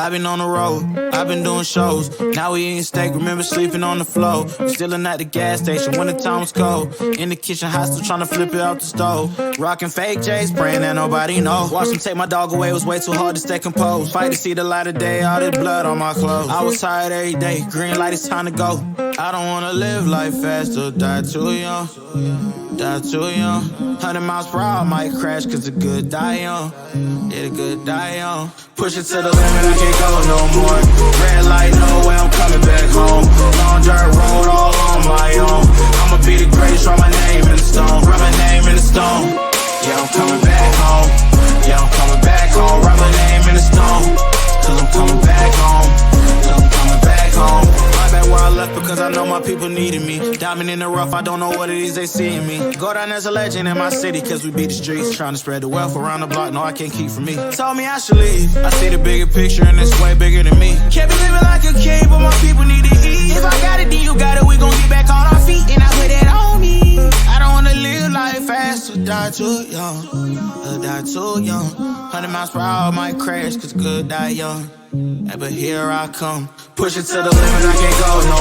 I've been on the road, I've been doing shows. Now we eating steak, remember sleeping on the floor. We chillin' at the gas station when the time was cold. In the kitchen, hot still tryna flip it out the stove. Rockin' fake J's, praying that nobody know. Watch them take my dog away, it was way too hard to stay composed. Fight to see the light of day, all this blood on my clothes. I was tired every day, green light, it's time to go. I don't wanna live life fast or die too young. Die too young. 100 miles per hour, might crash cause the good die young. Yeah, the good die young. Push it to the limit, I can't go no more. Red light, no way, I'm coming back home. Long dirt road, all on my own. I'ma be the greatest, write my name in the stone. Write my name in the stone. Yeah, I'm coming back home. Yeah, I'm coming back home. Write my name in the stone. Cause I'm coming back home. Cause I'm coming back home. Right back where I left because I know my people needed me. Diamond in the rough, I don't know what it is they see in me. Go down as a legend in my city cause we beat the streets. Trying to spread the wealth around the block, no I can't keep from me. Told me I should leave, I see the bigger picture and it's way bigger than me. Can't be living like a king, but my people need to eat. If I got it, then you got it, we gon' get back on our feet. And I put it on me. I don't wanna live life fast or die too young. Or die too young. 100 miles per hour might crash cause good die young. Hey, but here I come. Push it to the limit, I can't go no